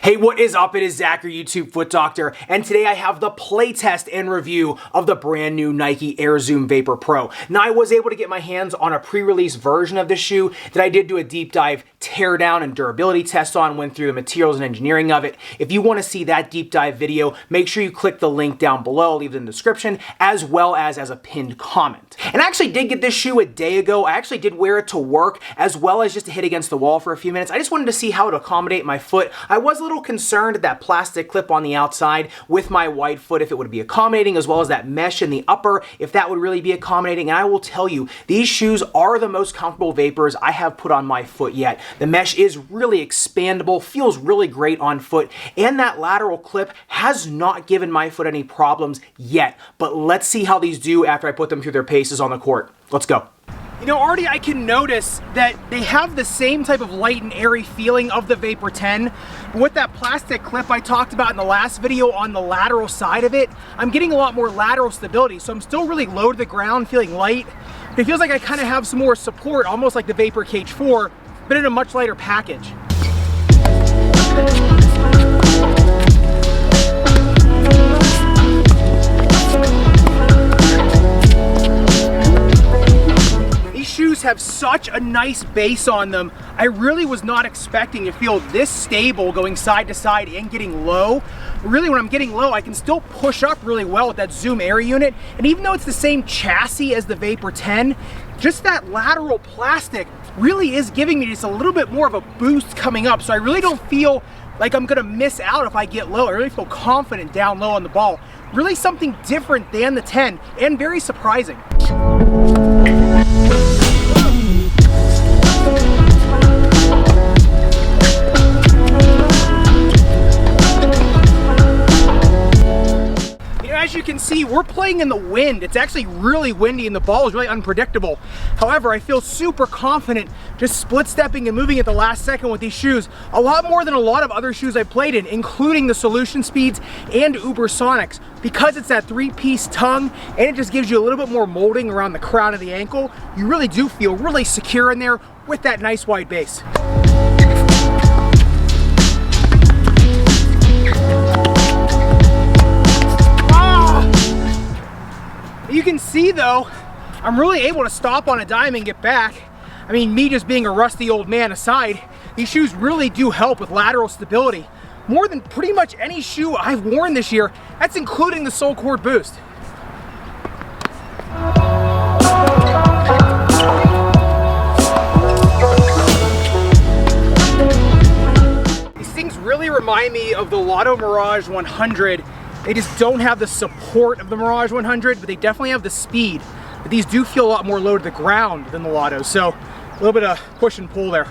Hey, what is up? It is Zach, your YouTube foot doctor, and today I have the playtest and review of the brand new Nike Air Zoom Vapor Pro. Now, I was able to get my hands on a pre-release version of the shoe that I did do a deep dive teardown and durability test on, went through the materials and engineering of it. If you want to see that deep dive video, make sure you click the link down below, I'll leave it in the description, as well as a pinned comment. And I actually did get this shoe a day ago. I actually did wear it to work, as well as just to hit against the wall for a few minutes. I just wanted to see how it would accommodate my foot. I was a little concerned at that plastic clip on the outside with my white foot, if it would be accommodating, as well as that mesh in the upper, if that would really be accommodating. And I will tell you, these shoes are the most comfortable Vapors I have put on my foot yet. The mesh is really expandable, feels really great on foot, and that lateral clip has not given my foot any problems yet. But let's see how these do after I put them through their paces on the court. Let's go. You know, already I can notice that they have the same type of light and airy feeling of the Vapor 10. With that plastic clip I talked about in the last video on the lateral side of it, I'm getting a lot more lateral stability. So I'm still really low to the ground, feeling light. But it feels like I kind of have some more support, almost like the Vapor Cage 4, but in a much lighter package. Have such a nice base on them. I really was not expecting to feel this stable going side to side and getting low. Really, when I'm getting low, I can still push up really well with that Zoom Air unit. And even though it's the same chassis as the Vapor 10, just that lateral plastic really is giving me just a little bit more of a boost coming up. So I really don't feel like I'm gonna miss out if I get low. I really feel confident down low on the ball. Really something different than the 10 and very surprising. As you can see, we're playing in the wind. It's actually really windy and the ball is really unpredictable. However, I feel super confident just split stepping and moving at the last second with these shoes, a lot more than a lot of other shoes I played in, including the Solution Speeds and Uber Sonics. Because it's that three-piece tongue and it just gives you a little bit more molding around the crown of the ankle, you really do feel really secure in there with that nice wide base. You can see though, I'm really able to stop on a dime and get back. I mean, me just being a rusty old man aside, these shoes really do help with lateral stability. More than pretty much any shoe I've worn this year, that's including the Sole Cord Boost. These things really remind me of the Lotto Mirage 100. They just don't have the support of the Mirage 100, but they definitely have the speed. But these do feel a lot more low to the ground than the Lotto, so a little bit of push and pull there.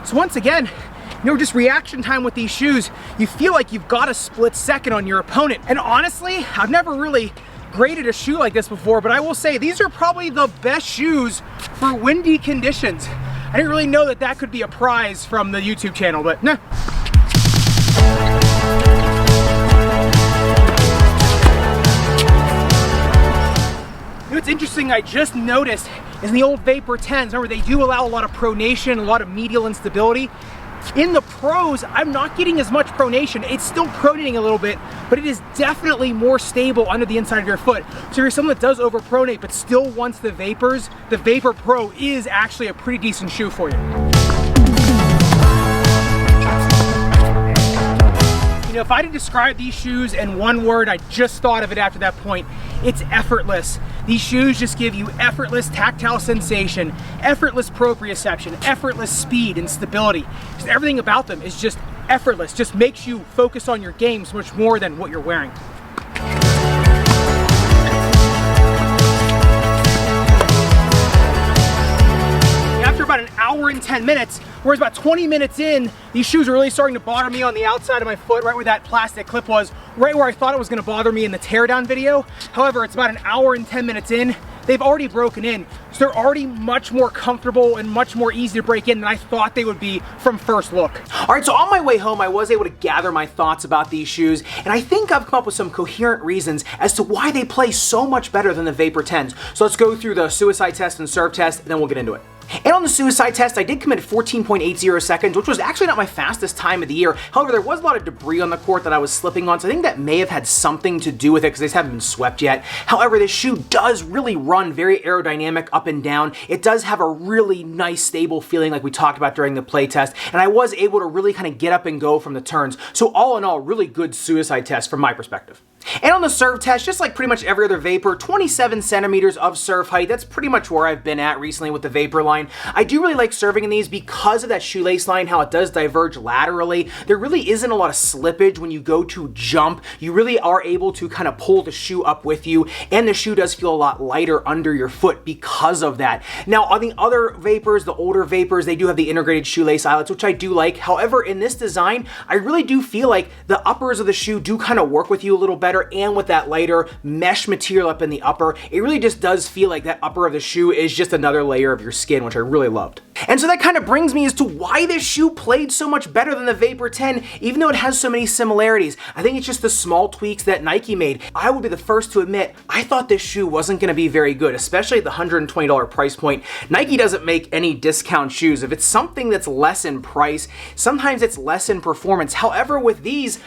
So once again, you know, just reaction time with these shoes, you feel like you've got a split second on your opponent. And honestly, I've never really graded a shoe like this before, but I will say these are probably the best shoes for windy conditions. I didn't really know that that could be a prize from the YouTube channel, but nah. You know what's interesting I just noticed is in the old Vapor 10s, remember they do allow a lot of pronation, a lot of medial instability. In the Pros, I'm not getting as much pronation. It's still pronating a little bit, but it is definitely more stable under the inside of your foot. So if you're someone that does overpronate but still wants the Vapors, the Vapor Pro is actually a pretty decent shoe for you. You know, if I had to describe these shoes in one word, I just thought of it after that point, it's effortless. These shoes just give you effortless tactile sensation, effortless proprioception, effortless speed and stability. Just everything about them is just effortless, just makes you focus on your game so much more than what you're wearing. About an hour and 10 minutes, whereas about 20 minutes in, these shoes are really starting to bother me on the outside of my foot, right where that plastic clip was, right where I thought it was going to bother me in the teardown video. However, it's about an hour and 10 minutes in, they've already broken in. So they're already much more comfortable and much more easy to break in than I thought they would be from first look. All right, so on my way home, I was able to gather my thoughts about these shoes, and I think I've come up with some coherent reasons as to why they play so much better than the Vapor 10s. So let's go through the suicide test and serve test, and then we'll get into it. And on the suicide test, I did come in at 14.80 seconds, which was actually not my fastest time of the year. However, there was a lot of debris on the court that I was slipping on, so I think that may have had something to do with it because they haven't been swept yet. However, this shoe does really run very aerodynamic up and down. It does have a really nice, stable feeling like we talked about during the play test, and I was able to really kind of get up and go from the turns. So all in all, really good suicide test from my perspective. And on the serve test, just like pretty much every other Vapor, 27 centimeters of serve height. That's pretty much where I've been at recently with the Vapor line. I do really like serving in these because of that shoelace line, how it does diverge laterally. There really isn't a lot of slippage when you go to jump. You really are able to kind of pull the shoe up with you, and the shoe does feel a lot lighter under your foot because of that. Now, on the other Vapors, the older Vapors, they do have the integrated shoelace eyelets, which I do like. However, in this design, I really do feel like the uppers of the shoe do kind of work with you a little better, and with that lighter mesh material up in the upper, it really just does feel like that upper of the shoe is just another layer of your skin, which I really loved. And so that kind of brings me as to why this shoe played so much better than the Vapor 10, even though it has so many similarities. I think it's just the small tweaks that Nike made. I will be the first to admit, I thought this shoe wasn't going to be very good, especially at the $120 price point. Nike doesn't make any discount shoes. If it's something that's less in price, sometimes it's less in performance. However, with these,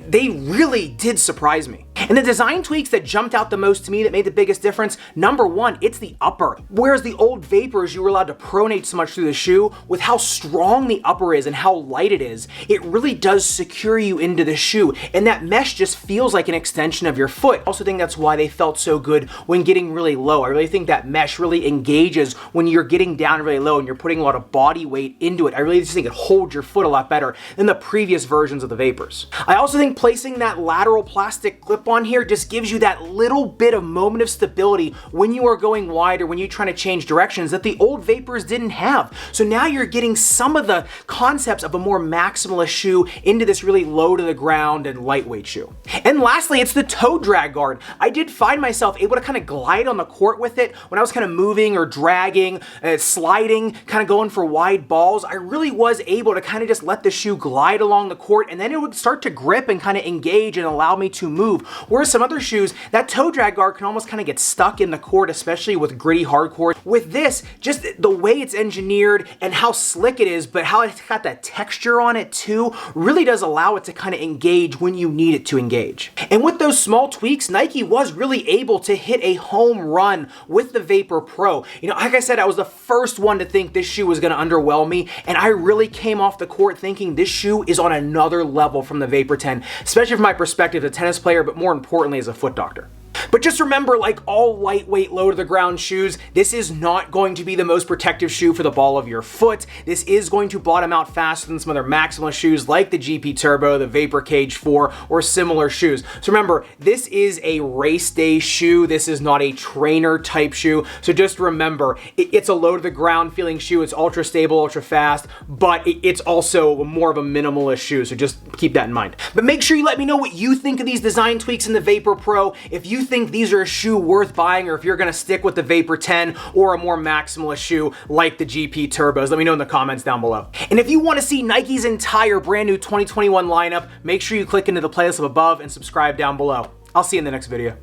they really did surprise me. And the design tweaks that jumped out the most to me that made the biggest difference, number one, it's the upper. Whereas the old Vapors, you were allowed to pronate so much through the shoe, with how strong the upper is and how light it is, it really does secure you into the shoe. And that mesh just feels like an extension of your foot. I also think that's why they felt so good when getting really low. I really think that mesh really engages when you're getting down really low and you're putting a lot of body weight into it. I really just think it holds your foot a lot better than the previous versions of the Vapors. I also think placing that lateral plastic clip on here just gives you that little bit of moment of stability when you are going wide or when you're trying to change directions that the old Vapors didn't have. So now you're getting some of the concepts of a more maximalist shoe into this really low to the ground and lightweight shoe. And lastly, it's the toe drag guard. I did find myself able to kind of glide on the court with it when I was kind of moving or dragging, sliding, kind of going for wide balls. I really was able to kind of just let the shoe glide along the court, and then it would start to grip and kind of engage and allow me to move. Whereas some other shoes, that toe drag guard can almost kind of get stuck in the court, especially with gritty hard court. With this, just the way it's engineered and how slick it is, but how it's got that texture on it too, really does allow it to kind of engage when you need it to engage. And with those small tweaks, Nike was really able to hit a home run with the Vapor Pro. You know, like I said, I was the first one to think this shoe was going to underwhelm me, and I really came off the court thinking this shoe is on another level from the Vapor 10, especially from my perspective as a tennis player, but more importantly as a foot doctor. But just remember, like all lightweight, low-to-the-ground shoes, this is not going to be the most protective shoe for the ball of your foot. This is going to bottom out faster than some other maximalist shoes like the GP Turbo, the Vapor Cage 4, or similar shoes. So remember, this is a race day shoe. This is not a trainer type shoe. So just remember, it's a low-to-the-ground feeling shoe. It's ultra stable, ultra fast, but it's also more of a minimalist shoe. So just keep that in mind. But make sure you let me know what you think of these design tweaks in the Vapor Pro. If you think these are a shoe worth buying, or if you're going to stick with the Vapor 10 or a more maximalist shoe like the GP Turbos, let me know in the comments down below. And if you want to see Nike's entire brand new 2021 lineup, make sure you click into the playlist up above and subscribe down below. I'll see you in the next video.